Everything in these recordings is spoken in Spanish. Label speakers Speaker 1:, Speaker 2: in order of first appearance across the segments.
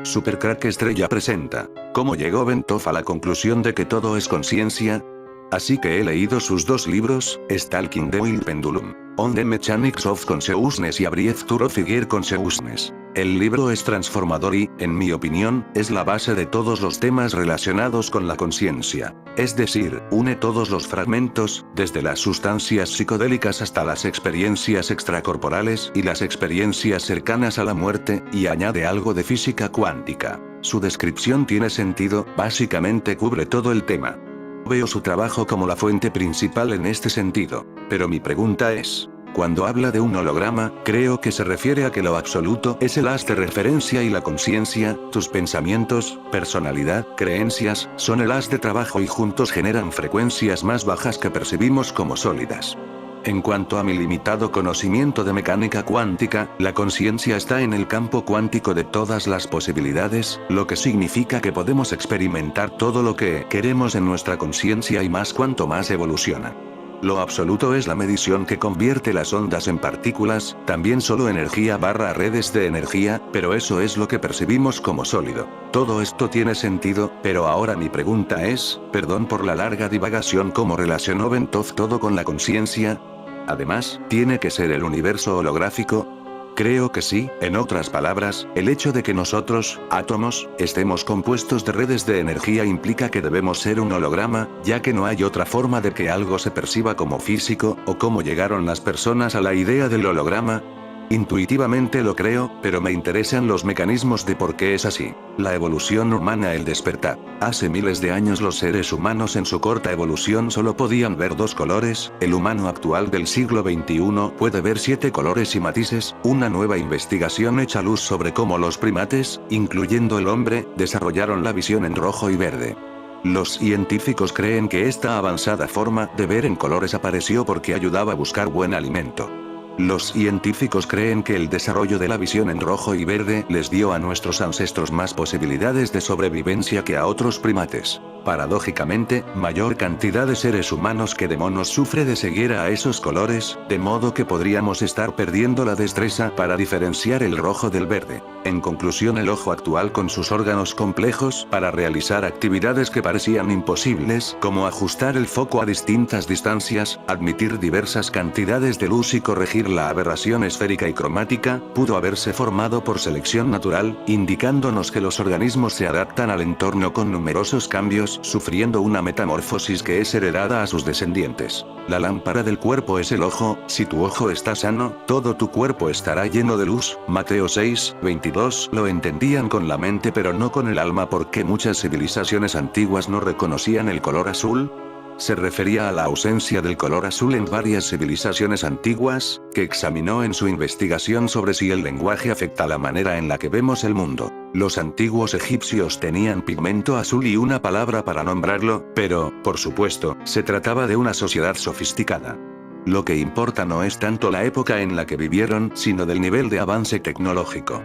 Speaker 1: Supercrack Estrella presenta. ¿Cómo llegó Bentov a la conclusión de que todo es conciencia? Así que he leído sus dos libros, Stalking the Wild Pendulum, On the Mechanics of Consciousness y A Brief Tour of Higher Consciousness. El libro es transformador y, en mi opinión, es la base de todos los temas relacionados con la conciencia. Es decir, une todos los fragmentos, desde las sustancias psicodélicas hasta las experiencias extracorporales y las experiencias cercanas a la muerte, y añade algo de física cuántica. Su descripción tiene sentido, básicamente cubre todo el tema. Veo su trabajo como la fuente principal en este sentido. Pero mi pregunta es, cuando habla de un holograma, creo que se refiere a que lo absoluto es el haz de referencia y la conciencia, tus pensamientos, personalidad, creencias, son el haz de trabajo y juntos generan frecuencias más bajas que percibimos como sólidas. En cuanto a mi limitado conocimiento de mecánica cuántica, la conciencia está en el campo cuántico de todas las posibilidades, lo que significa que podemos experimentar todo lo que queremos en nuestra conciencia y más cuanto más evoluciona. Lo absoluto es la medición que convierte las ondas en partículas, también solo energía barra redes de energía, pero eso es lo que percibimos como sólido. Todo esto tiene sentido, pero ahora mi pregunta es, perdón por la larga divagación, ¿cómo relacionó Bentov todo con la conciencia? Además, ¿tiene que ser el universo holográfico? Creo que sí, en otras palabras, el hecho de que nosotros, átomos, estemos compuestos de redes de energía implica que debemos ser un holograma, ya que no hay otra forma de que algo se perciba como físico, o cómo llegaron las personas a la idea del holograma. Intuitivamente lo creo, pero me interesan los mecanismos de por qué es así. La evolución humana, el despertar. Hace miles de años los seres humanos en su corta evolución solo podían ver dos colores, el humano actual del siglo XXI puede ver 7 colores y matices, una nueva investigación echa luz sobre cómo los primates, incluyendo el hombre, desarrollaron la visión en rojo y verde. Los científicos creen que esta avanzada forma de ver en colores apareció porque ayudaba a buscar buen alimento. Los científicos creen que el desarrollo de la visión en rojo y verde les dio a nuestros ancestros más posibilidades de sobrevivencia que a otros primates. Paradójicamente, mayor cantidad de seres humanos que de monos sufre de ceguera a esos colores, de modo que podríamos estar perdiendo la destreza para diferenciar el rojo del verde. En conclusión, el ojo actual con sus órganos complejos para realizar actividades que parecían imposibles, como ajustar el foco a distintas distancias, admitir diversas cantidades de luz y corregir la aberración esférica y cromática, pudo haberse formado por selección natural, indicándonos que los organismos se adaptan al entorno con numerosos cambios, sufriendo una metamorfosis que es heredada a sus descendientes. La lámpara del cuerpo es el ojo, si tu ojo está sano, todo tu cuerpo estará lleno de luz. Mateo 6:22. Lo entendían con la mente pero no con el alma porque muchas civilizaciones antiguas no reconocían el color azul. Se refería a la ausencia del color azul en varias civilizaciones antiguas, que examinó en su investigación sobre si el lenguaje afecta la manera en la que vemos el mundo. Los antiguos egipcios tenían pigmento azul y una palabra para nombrarlo, pero, por supuesto, se trataba de una sociedad sofisticada. Lo que importa no es tanto la época en la que vivieron, sino del nivel de avance tecnológico.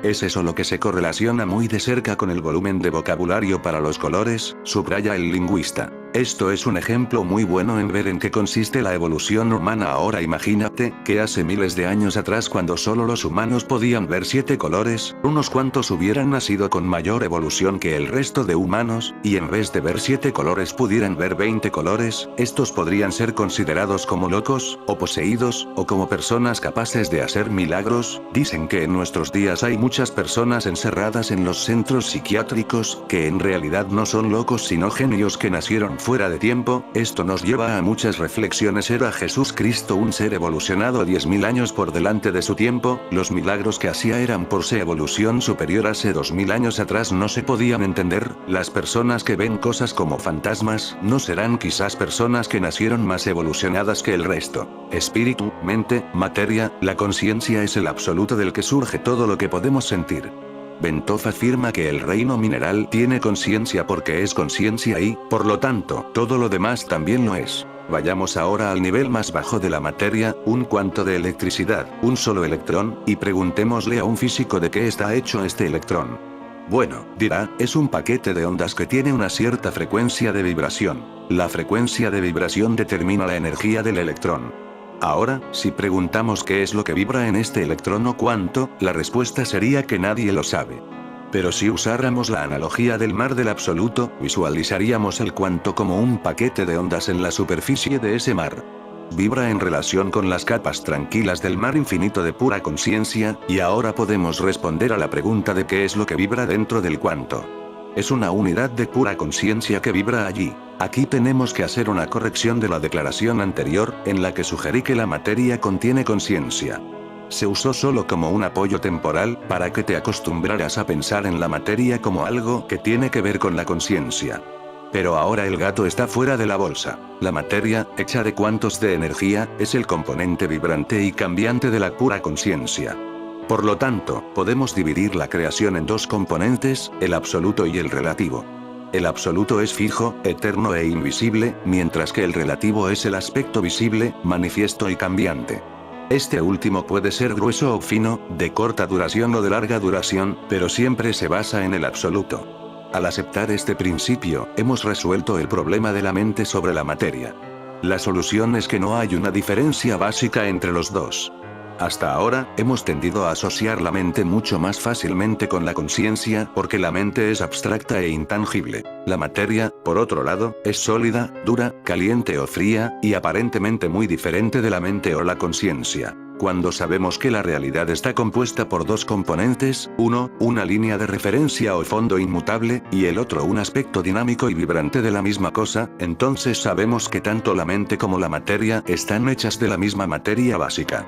Speaker 1: Es eso lo que se correlaciona muy de cerca con el volumen de vocabulario para los colores, subraya el lingüista. Esto es un ejemplo muy bueno en ver en qué consiste la evolución humana. Ahora imagínate, que hace miles de años atrás cuando solo los humanos podían ver 7 colores, unos cuantos hubieran nacido con mayor evolución que el resto de humanos, y en vez de ver 7 colores pudieran ver 20 colores, estos podrían ser considerados como locos, o poseídos, o como personas capaces de hacer milagros. Dicen que en nuestros días hay muchas personas encerradas en los centros psiquiátricos, que en realidad no son locos sino genios que nacieron fuera de tiempo. Esto nos lleva a muchas reflexiones. ¿Era Jesús Cristo un ser evolucionado 10.000 años por delante de su tiempo? Los milagros que hacía eran por su evolución superior. Hace 2000 años atrás no se podían entender. Las personas que ven cosas como fantasmas, ¿no serán quizás personas que nacieron más evolucionadas que el resto? Espíritu, mente, materia, la conciencia es el absoluto del que surge todo lo que podemos sentir. Bentov afirma que el reino mineral tiene conciencia porque es conciencia y, por lo tanto, todo lo demás también lo es. Vayamos ahora al nivel más bajo de la materia, un cuanto de electricidad, un solo electrón, y preguntémosle a un físico de qué está hecho este electrón. Bueno, dirá, es un paquete de ondas que tiene una cierta frecuencia de vibración. La frecuencia de vibración determina la energía del electrón. Ahora, si preguntamos qué es lo que vibra en este electrón o cuánto, la respuesta sería que nadie lo sabe. Pero si usáramos la analogía del mar del absoluto, visualizaríamos el cuanto como un paquete de ondas en la superficie de ese mar. Vibra en relación con las capas tranquilas del mar infinito de pura conciencia, y ahora podemos responder a la pregunta de qué es lo que vibra dentro del cuanto. Es una unidad de pura conciencia que vibra allí. Aquí tenemos que hacer una corrección de la declaración anterior, en la que sugerí que la materia contiene conciencia. Se usó solo como un apoyo temporal, para que te acostumbraras a pensar en la materia como algo que tiene que ver con la conciencia. Pero ahora el gato está fuera de la bolsa. La materia, hecha de cuantos de energía, es el componente vibrante y cambiante de la pura conciencia. Por lo tanto, podemos dividir la creación en dos componentes, el absoluto y el relativo. El absoluto es fijo, eterno e invisible, mientras que el relativo es el aspecto visible, manifiesto y cambiante. Este último puede ser grueso o fino, de corta duración o de larga duración, pero siempre se basa en el absoluto. Al aceptar este principio, hemos resuelto el problema de la mente sobre la materia. La solución es que no hay una diferencia básica entre los dos. Hasta ahora, hemos tendido a asociar la mente mucho más fácilmente con la conciencia, porque la mente es abstracta e intangible. La materia, por otro lado, es sólida, dura, caliente o fría, y aparentemente muy diferente de la mente o la conciencia. Cuando sabemos que la realidad está compuesta por dos componentes, uno, una línea de referencia o fondo inmutable, y el otro un aspecto dinámico y vibrante de la misma cosa, entonces sabemos que tanto la mente como la materia están hechas de la misma materia básica.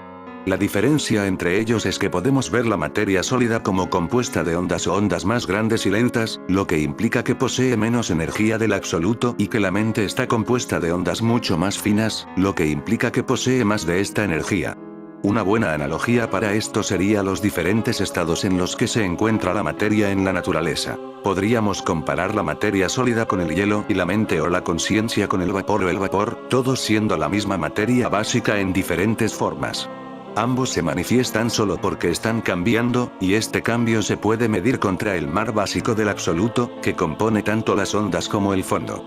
Speaker 1: La diferencia entre ellos es que podemos ver la materia sólida como compuesta de ondas o ondas más grandes y lentas, lo que implica que posee menos energía del absoluto, y que la mente está compuesta de ondas mucho más finas, lo que implica que posee más de esta energía. Una buena analogía para esto sería los diferentes estados en los que se encuentra la materia en la naturaleza. Podríamos comparar la materia sólida con el hielo y la mente o la conciencia con el vapor o el vapor, todos siendo la misma materia básica en diferentes formas. Ambos se manifiestan solo porque están cambiando, y este cambio se puede medir contra el mar básico del absoluto, que compone tanto las ondas como el fondo.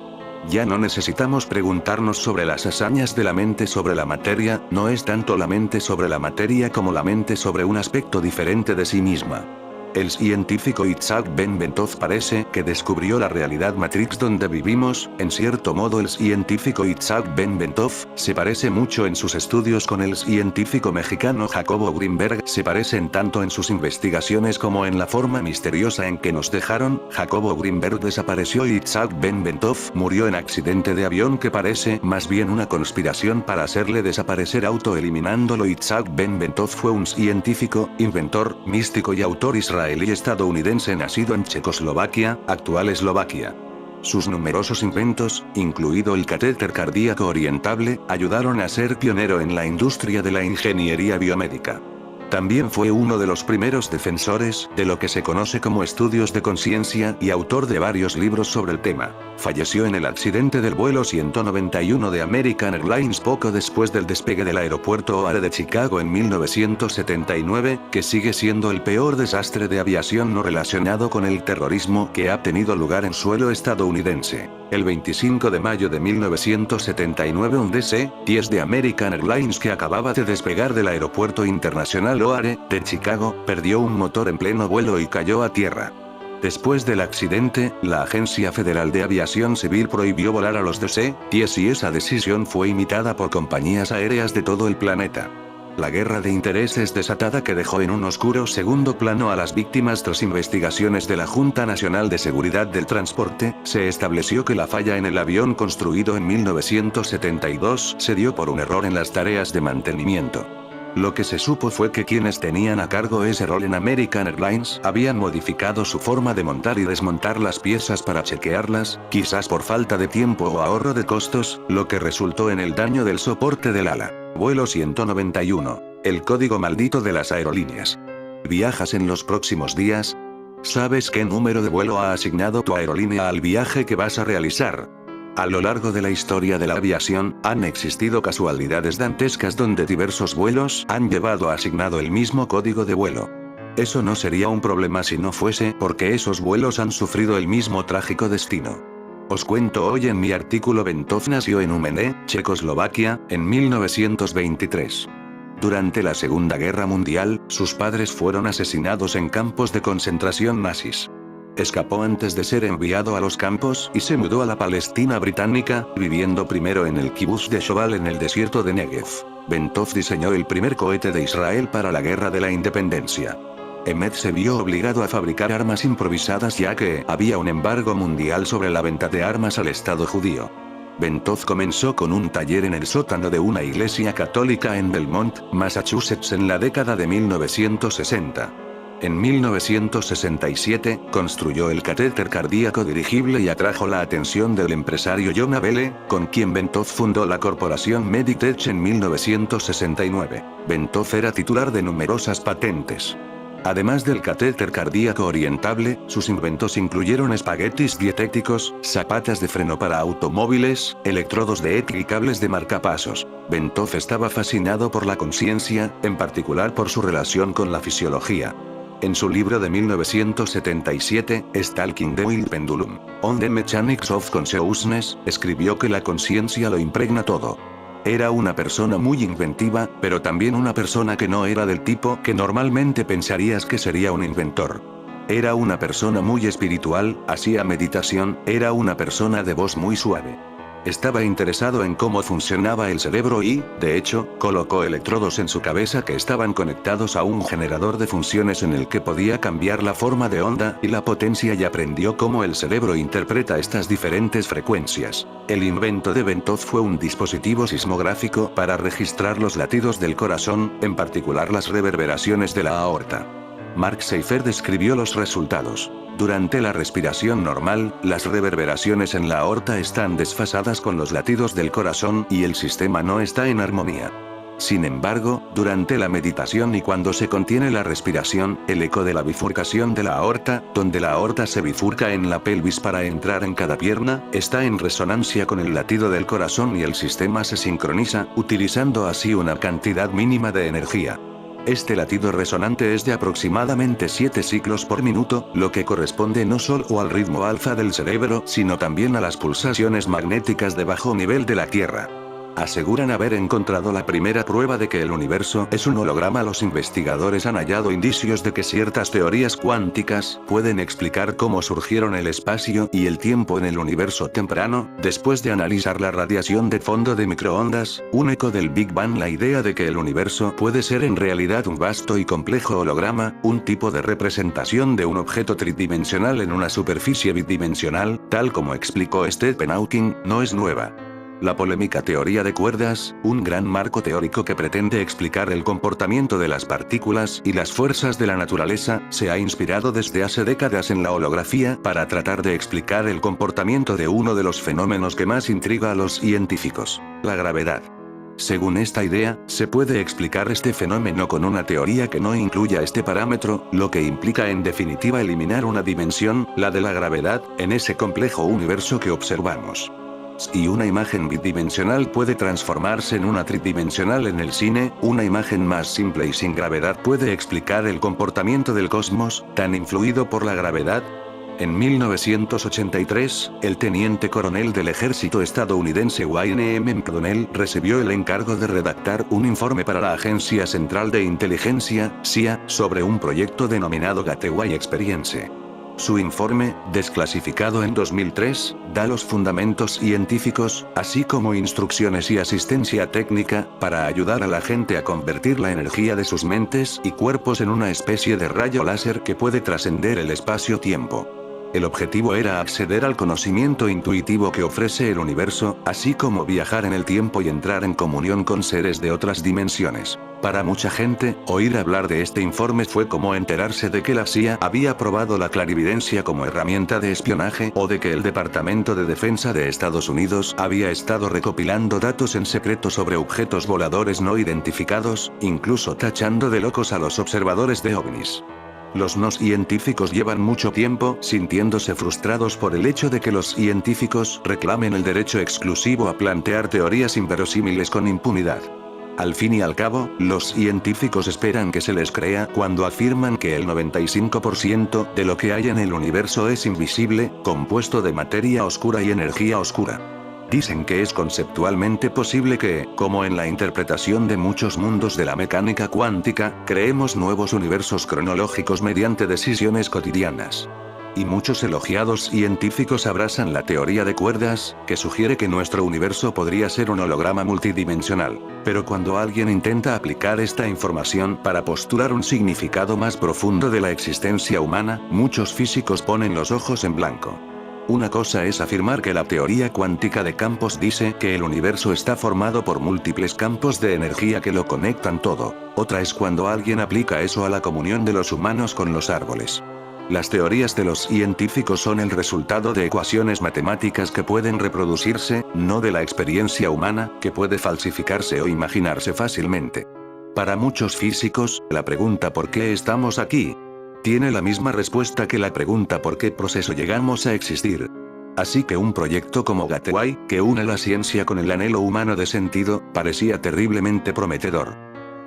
Speaker 1: Ya no necesitamos preguntarnos sobre las hazañas de la mente sobre la materia, no es tanto la mente sobre la materia como la mente sobre un aspecto diferente de sí misma. El científico Isaac Ben Bentov parece que descubrió la realidad Matrix donde vivimos. En cierto modo el científico Isaac Ben Bentov se parece mucho en sus estudios con el científico mexicano Jacobo Greenberg, se parecen tanto en sus investigaciones como en la forma misteriosa en que nos dejaron. Jacobo Greenberg desapareció y Isaac Ben Bentov murió en accidente de avión que parece más bien una conspiración para hacerle desaparecer autoeliminándolo. Isaac Ben Bentov fue un científico, inventor, místico y autor israelí estadounidense nacido en Checoslovaquia, actual Eslovaquia. Sus numerosos inventos, incluido el catéter cardíaco orientable, ayudaron a ser pionero en la industria de la ingeniería biomédica. También fue uno de los primeros defensores de lo que se conoce como estudios de conciencia y autor de varios libros sobre el tema. Falleció en el accidente del vuelo 191 de American Airlines poco después del despegue del aeropuerto O'Hare de Chicago en 1979, que sigue siendo el peor desastre de aviación no relacionado con el terrorismo que ha tenido lugar en suelo estadounidense. El 25 de mayo de 1979 un DC-10 de American Airlines que acababa de despegar del aeropuerto internacional O'Hare, de Chicago, perdió un motor en pleno vuelo y cayó a tierra. Después del accidente, la Agencia Federal de Aviación Civil prohibió volar a los DC-10 y esa decisión fue imitada por compañías aéreas de todo el planeta. La guerra de intereses desatada que dejó en un oscuro segundo plano a las víctimas tras investigaciones de la Junta Nacional de Seguridad del Transporte, se estableció que la falla en el avión construido en 1972 se dio por un error en las tareas de mantenimiento. Lo que se supo fue que quienes tenían a cargo ese rol en American Airlines habían modificado su forma de montar y desmontar las piezas para chequearlas, quizás por falta de tiempo o ahorro de costos, lo que resultó en el daño del soporte del ala. Vuelo 191. El código maldito de las aerolíneas. ¿Viajas en los próximos días? ¿Sabes qué número de vuelo ha asignado tu aerolínea al viaje que vas a realizar? A lo largo de la historia de la aviación, han existido casualidades dantescas donde diversos vuelos han llevado asignado el mismo código de vuelo. Eso no sería un problema si no fuese porque esos vuelos han sufrido el mismo trágico destino. Os cuento hoy en mi artículo. Bentov nació en Humenné, Checoslovaquia, en 1923. Durante la Segunda Guerra Mundial, sus padres fueron asesinados en campos de concentración nazis. Escapó antes de ser enviado a los campos y se mudó a la Palestina británica, viviendo primero en el kibutz de Shoval en el desierto de Negev. Bentov diseñó el primer cohete de Israel para la Guerra de la Independencia. Emmet se vio obligado a fabricar armas improvisadas ya que había un embargo mundial sobre la venta de armas al Estado judío. Bentov comenzó con un taller en el sótano de una iglesia católica en Belmont, Massachusetts en la década de 1960. En 1967, construyó el catéter cardíaco dirigible y atrajo la atención del empresario John Abele, con quien Bentov fundó la corporación Meditech en 1969. Bentov era titular de numerosas patentes. Además del catéter cardíaco orientable, sus inventos incluyeron espaguetis dietéticos, zapatas de freno para automóviles, electrodos de ET y cables de marcapasos. Bentov estaba fascinado por la conciencia, en particular por su relación con la fisiología. En su libro de 1977, Stalking the Wild Pendulum, On the Mechanics of Consciousness, escribió que la conciencia lo impregna todo. Era una persona muy inventiva, pero también una persona que no era del tipo que normalmente pensarías que sería un inventor. Era una persona muy espiritual, hacía meditación, era una persona de voz muy suave. Estaba interesado en cómo funcionaba el cerebro y, de hecho, colocó electrodos en su cabeza que estaban conectados a un generador de funciones en el que podía cambiar la forma de onda y la potencia y aprendió cómo el cerebro interpreta estas diferentes frecuencias. El invento de Bentov fue un dispositivo sismográfico para registrar los latidos del corazón, en particular las reverberaciones de la aorta. Mark Seifer describió los resultados. Durante la respiración normal, las reverberaciones en la aorta están desfasadas con los latidos del corazón y el sistema no está en armonía. Sin embargo, durante la meditación y cuando se contiene la respiración, el eco de la bifurcación de la aorta, donde la aorta se bifurca en la pelvis para entrar en cada pierna, está en resonancia con el latido del corazón y el sistema se sincroniza, utilizando así una cantidad mínima de energía. Este latido resonante es de aproximadamente 7 ciclos por minuto, lo que corresponde no solo al ritmo alfa del cerebro, sino también a las pulsaciones magnéticas de bajo nivel de la Tierra. Aseguran haber encontrado la primera prueba de que el universo es un holograma. Los investigadores han hallado indicios de que ciertas teorías cuánticas pueden explicar cómo surgieron el espacio y el tiempo en el universo temprano, después de analizar la radiación de fondo de microondas, un eco del Big Bang. La idea de que el universo puede ser en realidad un vasto y complejo holograma, un tipo de representación de un objeto tridimensional en una superficie bidimensional, tal como explicó Stephen Hawking, no es nueva. La polémica teoría de cuerdas, un gran marco teórico que pretende explicar el comportamiento de las partículas y las fuerzas de la naturaleza, se ha inspirado desde hace décadas en la holografía para tratar de explicar el comportamiento de uno de los fenómenos que más intriga a los científicos, la gravedad. Según esta idea, se puede explicar este fenómeno con una teoría que no incluya este parámetro, lo que implica en definitiva eliminar una dimensión, la de la gravedad, en ese complejo universo que observamos. Y una imagen bidimensional puede transformarse en una tridimensional en el cine, una imagen más simple y sin gravedad puede explicar el comportamiento del cosmos, tan influido por la gravedad. En 1983, el teniente coronel del ejército estadounidense Wayne M. McDonnell recibió el encargo de redactar un informe para la Agencia Central de Inteligencia, CIA, sobre un proyecto denominado Gateway Experience. Su informe, desclasificado en 2003, da los fundamentos científicos, así como instrucciones y asistencia técnica, para ayudar a la gente a convertir la energía de sus mentes y cuerpos en una especie de rayo láser que puede trascender el espacio-tiempo. El objetivo era acceder al conocimiento intuitivo que ofrece el universo, así como viajar en el tiempo y entrar en comunión con seres de otras dimensiones. Para mucha gente, oír hablar de este informe fue como enterarse de que la CIA había probado la clarividencia como herramienta de espionaje o de que el Departamento de Defensa de Estados Unidos había estado recopilando datos en secreto sobre objetos voladores no identificados, incluso tachando de locos a los observadores de ovnis. Los no científicos llevan mucho tiempo sintiéndose frustrados por el hecho de que los científicos reclamen el derecho exclusivo a plantear teorías inverosímiles con impunidad. Al fin y al cabo, los científicos esperan que se les crea cuando afirman que el 95% de lo que hay en el universo es invisible, compuesto de materia oscura y energía oscura. Dicen que es conceptualmente posible que, como en la interpretación de muchos mundos de la mecánica cuántica, creemos nuevos universos cronológicos mediante decisiones cotidianas. Y muchos elogiados científicos abrazan la teoría de cuerdas, que sugiere que nuestro universo podría ser un holograma multidimensional. Pero cuando alguien intenta aplicar esta información para postular un significado más profundo de la existencia humana, muchos físicos ponen los ojos en blanco. Una cosa es afirmar que la teoría cuántica de campos dice que el universo está formado por múltiples campos de energía que lo conectan todo. Otra es cuando alguien aplica eso a la comunión de los humanos con los árboles. Las teorías de los científicos son el resultado de ecuaciones matemáticas que pueden reproducirse, no de la experiencia humana, que puede falsificarse o imaginarse fácilmente. Para muchos físicos, la pregunta ¿por qué estamos aquí? Tiene la misma respuesta que la pregunta ¿por qué proceso llegamos a existir? Así que un proyecto como Gateway, que une la ciencia con el anhelo humano de sentido, parecía terriblemente prometedor.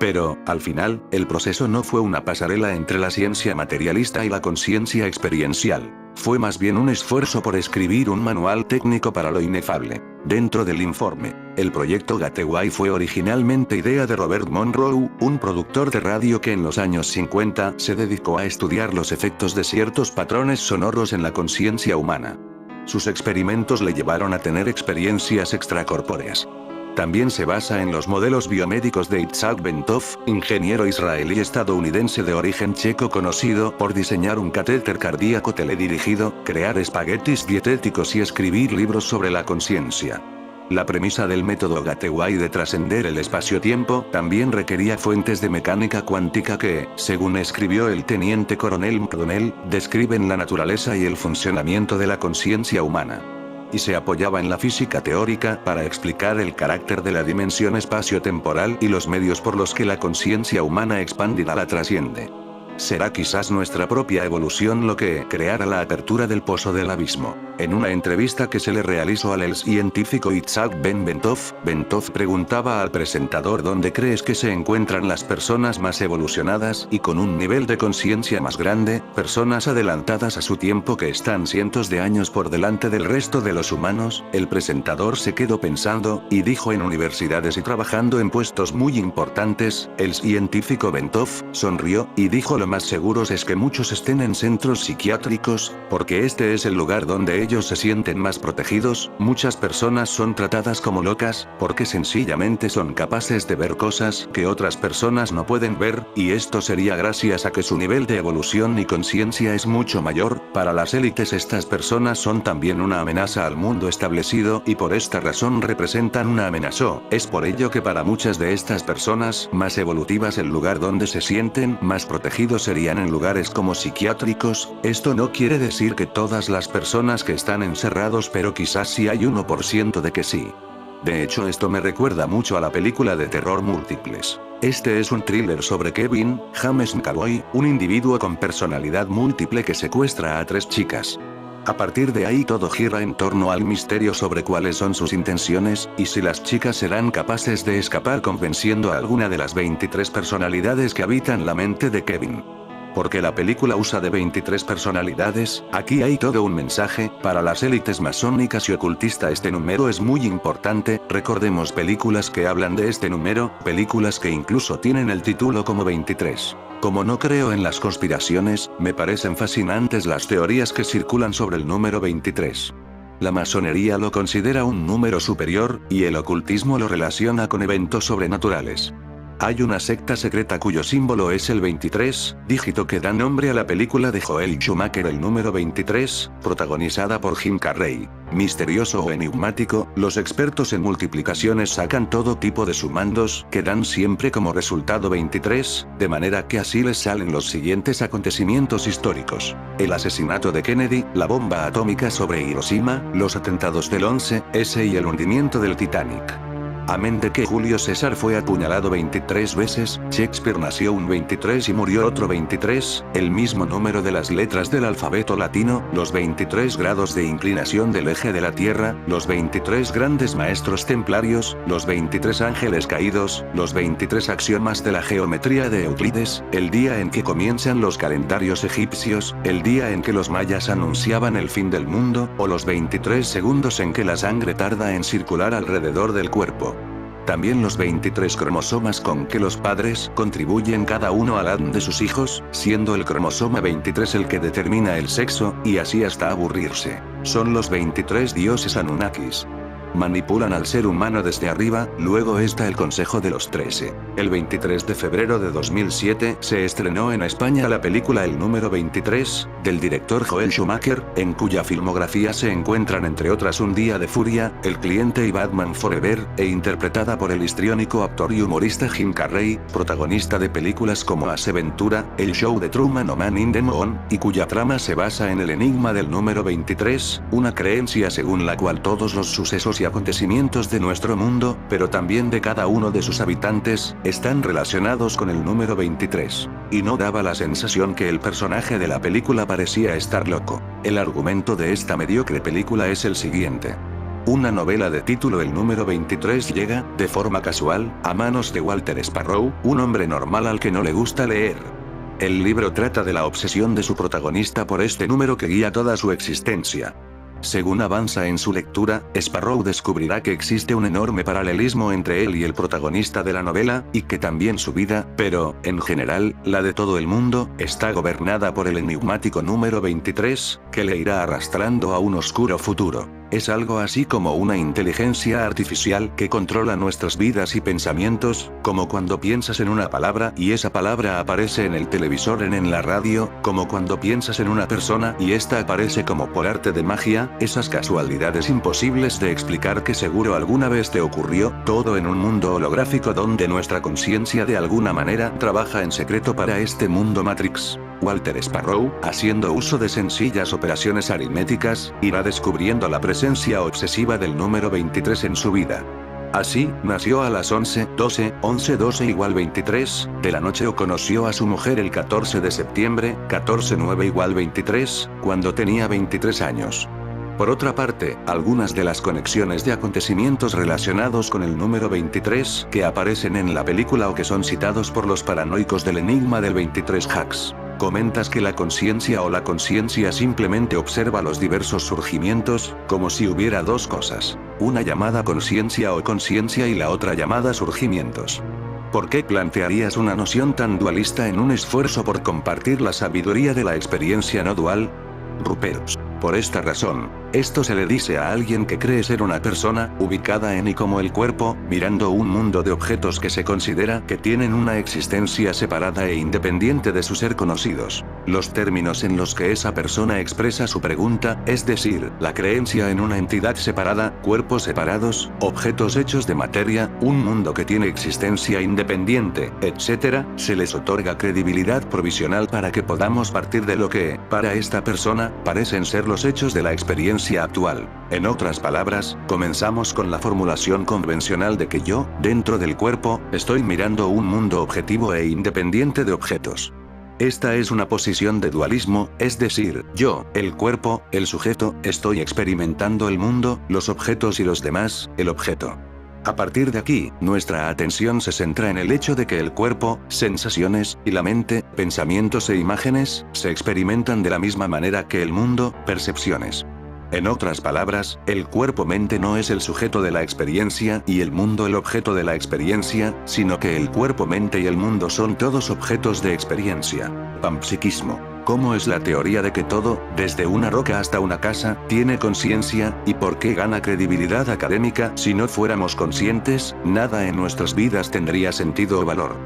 Speaker 1: Pero, al final, el proceso no fue una pasarela entre la ciencia materialista y la conciencia experiencial. Fue más bien un esfuerzo por escribir un manual técnico para lo inefable. Dentro del informe, el proyecto Gateway fue originalmente idea de Robert Monroe, un productor de radio que en los años 50 se dedicó a estudiar los efectos de ciertos patrones sonoros en la conciencia humana. Sus experimentos le llevaron a tener experiencias extracorpóreas. También se basa en los modelos biomédicos de Itzhak Bentov, ingeniero israelí-estadounidense de origen checo conocido por diseñar un catéter cardíaco teledirigido, crear espaguetis dietéticos y escribir libros sobre la conciencia. La premisa del método Gateway de trascender el espacio-tiempo también requería fuentes de mecánica cuántica que, según escribió el teniente coronel McDonnell, describen la naturaleza y el funcionamiento de la conciencia humana. Y se apoyaba en la física teórica para explicar el carácter de la dimensión espacio-temporal y los medios por los que la conciencia humana expandida la trasciende. Será quizás nuestra propia evolución lo que creara la apertura del pozo del abismo. En una entrevista que se le realizó al científico Itzhak Ben Bentov, Bentov preguntaba al presentador dónde crees que se encuentran las personas más evolucionadas y con un nivel de conciencia más grande, personas adelantadas a su tiempo que están cientos de años por delante del resto de los humanos. El presentador se quedó pensando, y dijo en universidades y trabajando en puestos muy importantes. El científico Bentov sonrió, y dijo lo más seguros es que muchos estén en centros psiquiátricos, porque este es el lugar donde ellos se sienten más protegidos. Muchas personas son tratadas como locas, porque sencillamente son capaces de ver cosas que otras personas no pueden ver, y esto sería gracias a que su nivel de evolución y conciencia es mucho mayor. Para las élites estas personas son también una amenaza al mundo establecido, y por esta razón representan una amenaza. Es por ello que para muchas de estas personas más evolutivas el lugar donde se sienten más protegidos serían en lugares como psiquiátricos. Esto no quiere decir que todas las personas que están encerrados, pero quizás sí hay 1% de que sí. De hecho, esto me recuerda mucho a la película de terror Múltiples. Este es un thriller sobre Kevin James McAvoy, un individuo con personalidad múltiple que secuestra a 3 chicas. A partir de ahí todo gira en torno al misterio sobre cuáles son sus intenciones, y si las chicas serán capaces de escapar convenciendo a alguna de las 23 personalidades que habitan la mente de Kevin. Porque la película usa de 23 personalidades, aquí hay todo un mensaje. Para las élites masónicas y ocultistas este número es muy importante. Recordemos películas que hablan de este número, películas que incluso tienen el título como 23. Como no creo en las conspiraciones, me parecen fascinantes las teorías que circulan sobre el número 23. La masonería lo considera un número superior, y el ocultismo lo relaciona con eventos sobrenaturales. Hay una secta secreta cuyo símbolo es el 23, dígito que da nombre a la película de Joel Schumacher El número 23, protagonizada por Jim Carrey. Misterioso o enigmático, los expertos en multiplicaciones sacan todo tipo de sumandos, que dan siempre como resultado 23, de manera que así les salen los siguientes acontecimientos históricos: el asesinato de Kennedy, la bomba atómica sobre Hiroshima, los atentados del 11S y el hundimiento del Titanic. Amén de que Julio César fue apuñalado 23 veces, Shakespeare nació un 23 y murió otro 23, el mismo número de las letras del alfabeto latino, los 23 grados de inclinación del eje de la Tierra, los 23 grandes maestros templarios, los 23 ángeles caídos, los 23 axiomas de la geometría de Euclides, el día en que comienzan los calendarios egipcios, el día en que los mayas anunciaban el fin del mundo, o los 23 segundos en que la sangre tarda en circular alrededor del cuerpo. También los 23 cromosomas con que los padres contribuyen cada uno al ADN de sus hijos, siendo el cromosoma 23 el que determina el sexo, y así hasta aburrirse. Son los 23 dioses Anunnakis. Manipulan al ser humano desde arriba, luego está el Consejo de los 13. El 23 de febrero de 2007 se estrenó en España la película El número 23, del director Joel Schumacher, en cuya filmografía se encuentran entre otras Un día de furia, El cliente y Batman Forever, e interpretada por el histriónico actor y humorista Jim Carrey, protagonista de películas como Ace Ventura, El show de Truman o Man in the Moon, y cuya trama se basa en el enigma del número 23, una creencia según la cual todos los sucesos y acontecimientos de nuestro mundo, pero también de cada uno de sus habitantes, están relacionados con el número 23. Y no daba la sensación que el personaje de la película parecía estar loco. El argumento de esta mediocre película es el siguiente. Una novela de título El número 23 llega, de forma casual, a manos de Walter Sparrow, un hombre normal al que no le gusta leer. El libro trata de la obsesión de su protagonista por este número que guía toda su existencia. Según avanza en su lectura, Sparrow descubrirá que existe un enorme paralelismo entre él y el protagonista de la novela, y que también su vida, pero, en general, la de todo el mundo, está gobernada por el enigmático número 23, que le irá arrastrando a un oscuro futuro. Es algo así como una inteligencia artificial que controla nuestras vidas y pensamientos, como cuando piensas en una palabra y esa palabra aparece en el televisor en la radio, como cuando piensas en una persona y esta aparece como por arte de magia, esas casualidades imposibles de explicar que seguro alguna vez te ocurrió, todo en un mundo holográfico donde nuestra conciencia de alguna manera trabaja en secreto para este mundo Matrix. Walter Sparrow, haciendo uso de sencillas operaciones aritméticas, irá descubriendo la presencia obsesiva del número 23 en su vida. Así, nació a las 11:12 igual 23, de la noche o conoció a su mujer el 14 de septiembre, 14:9 igual 23, cuando tenía 23 años. Por otra parte, algunas de las conexiones de acontecimientos relacionados con el número 23 que aparecen en la película o que son citados por los paranoicos del enigma del 23 hacks. Comentas que la conciencia o la conciencia simplemente observa los diversos surgimientos, como si hubiera dos cosas. Una llamada conciencia o conciencia y la otra llamada surgimientos. ¿Por qué plantearías una noción tan dualista en un esfuerzo por compartir la sabiduría de la experiencia no dual? Rupert. Por esta razón, esto se le dice a alguien que cree ser una persona, ubicada en y como el cuerpo, mirando un mundo de objetos que se considera que tienen una existencia separada e independiente de su ser conocidos. Los términos en los que esa persona expresa su pregunta, es decir, la creencia en una entidad separada, cuerpos separados, objetos hechos de materia, un mundo que tiene existencia independiente, etc., se les otorga credibilidad provisional para que podamos partir de lo que, para esta persona, parecen ser los hechos de la experiencia actual. En otras palabras, comenzamos con la formulación convencional de que yo, dentro del cuerpo, estoy mirando un mundo objetivo e independiente de objetos. Esta es una posición de dualismo, es decir, yo, el cuerpo, el sujeto, estoy experimentando el mundo, los objetos y los demás, el objeto. A partir de aquí, nuestra atención se centra en el hecho de que el cuerpo, sensaciones, y la mente, pensamientos e imágenes, se experimentan de la misma manera que el mundo, percepciones. En otras palabras, el cuerpo-mente no es el sujeto de la experiencia y el mundo el objeto de la experiencia, sino que el cuerpo-mente y el mundo son todos objetos de experiencia. Panpsiquismo. ¿Cómo es la teoría de que todo, desde una roca hasta una casa, tiene conciencia, y por qué gana credibilidad académica? Si no fuéramos conscientes, nada en nuestras vidas tendría sentido o valor.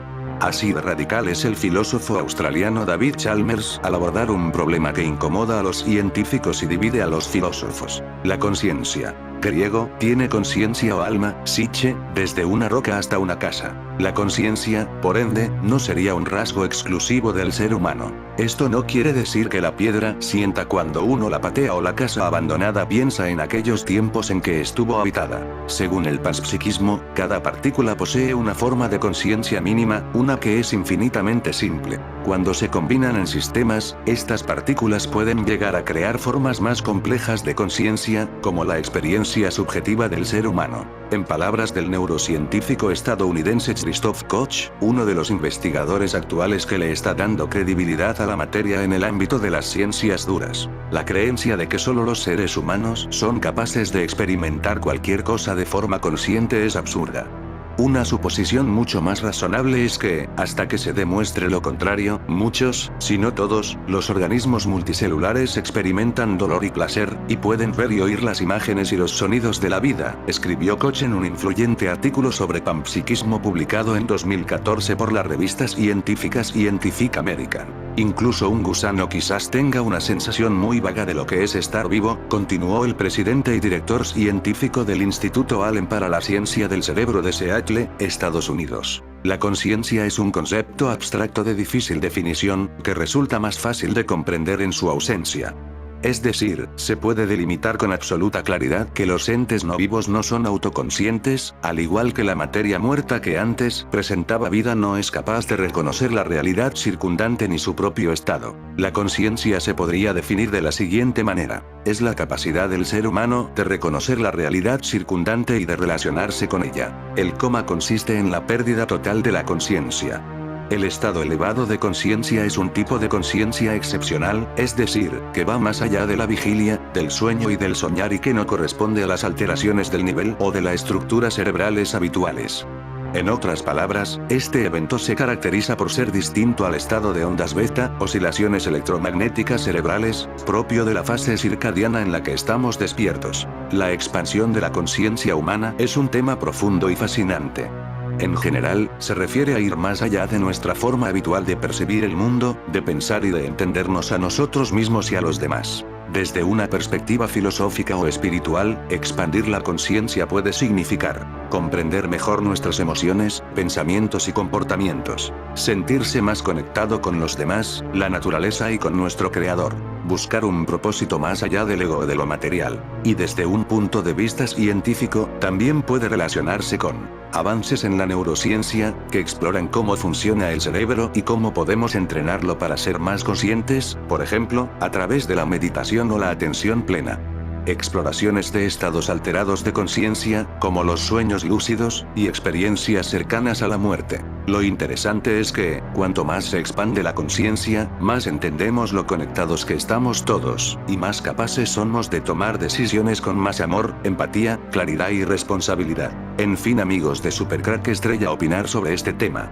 Speaker 1: Así de radical es el filósofo australiano David Chalmers al abordar un problema que incomoda a los científicos y divide a los filósofos. La conciencia. Griego, tiene conciencia o alma, psiche, desde una roca hasta una casa. La conciencia, por ende, no sería un rasgo exclusivo del ser humano. Esto no quiere decir que la piedra sienta cuando uno la patea o la casa abandonada piensa en aquellos tiempos en que estuvo habitada. Según el panpsiquismo, cada partícula posee una forma de conciencia mínima, una que es infinitamente simple. Cuando se combinan en sistemas, estas partículas pueden llegar a crear formas más complejas de conciencia, como la experiencia subjetiva del ser humano. En palabras del neurocientífico estadounidense Christoph Koch, uno de los investigadores actuales que le está dando credibilidad a la materia en el ámbito de las ciencias duras, la creencia de que solo los seres humanos son capaces de experimentar cualquier cosa de forma consciente es absurda. Una suposición mucho más razonable es que, hasta que se demuestre lo contrario, muchos, si no todos, los organismos multicelulares experimentan dolor y placer, y pueden ver y oír las imágenes y los sonidos de la vida, escribió Koch en un influyente artículo sobre panpsiquismo publicado en 2014 por la revista científica Scientific American. Incluso un gusano quizás tenga una sensación muy vaga de lo que es estar vivo, continuó el presidente y director científico del Instituto Allen para la Ciencia del Cerebro de Seattle, Estados Unidos. La conciencia es un concepto abstracto de difícil definición, que resulta más fácil de comprender en su ausencia. Es decir, se puede delimitar con absoluta claridad que los entes no vivos no son autoconscientes, al igual que la materia muerta que antes presentaba vida no es capaz de reconocer la realidad circundante ni su propio estado. La conciencia se podría definir de la siguiente manera: es la capacidad del ser humano de reconocer la realidad circundante y de relacionarse con ella. El coma consiste en la pérdida total de la conciencia. El estado elevado de conciencia es un tipo de conciencia excepcional, es decir, que va más allá de la vigilia, del sueño y del soñar y que no corresponde a las alteraciones del nivel o de la estructura cerebrales habituales. En otras palabras, este evento se caracteriza por ser distinto al estado de ondas beta, oscilaciones electromagnéticas cerebrales, propio de la fase circadiana en la que estamos despiertos. La expansión de la conciencia humana es un tema profundo y fascinante. En general, se refiere a ir más allá de nuestra forma habitual de percibir el mundo, de pensar y de entendernos a nosotros mismos y a los demás. Desde una perspectiva filosófica o espiritual, expandir la conciencia puede significar comprender mejor nuestras emociones, pensamientos y comportamientos, sentirse más conectado con los demás, la naturaleza y con nuestro Creador, buscar un propósito más allá del ego o de lo material, y desde un punto de vista científico, también puede relacionarse con avances en la neurociencia, que exploran cómo funciona el cerebro y cómo podemos entrenarlo para ser más conscientes, por ejemplo, a través de la meditación o la atención plena. Exploraciones de estados alterados de conciencia, como los sueños lúcidos, y experiencias cercanas a la muerte. Lo interesante es que, cuanto más se expande la conciencia, más entendemos lo conectados que estamos todos, y más capaces somos de tomar decisiones con más amor, empatía, claridad y responsabilidad. En fin, amigos de Supercrack Estrella, opinar sobre este tema.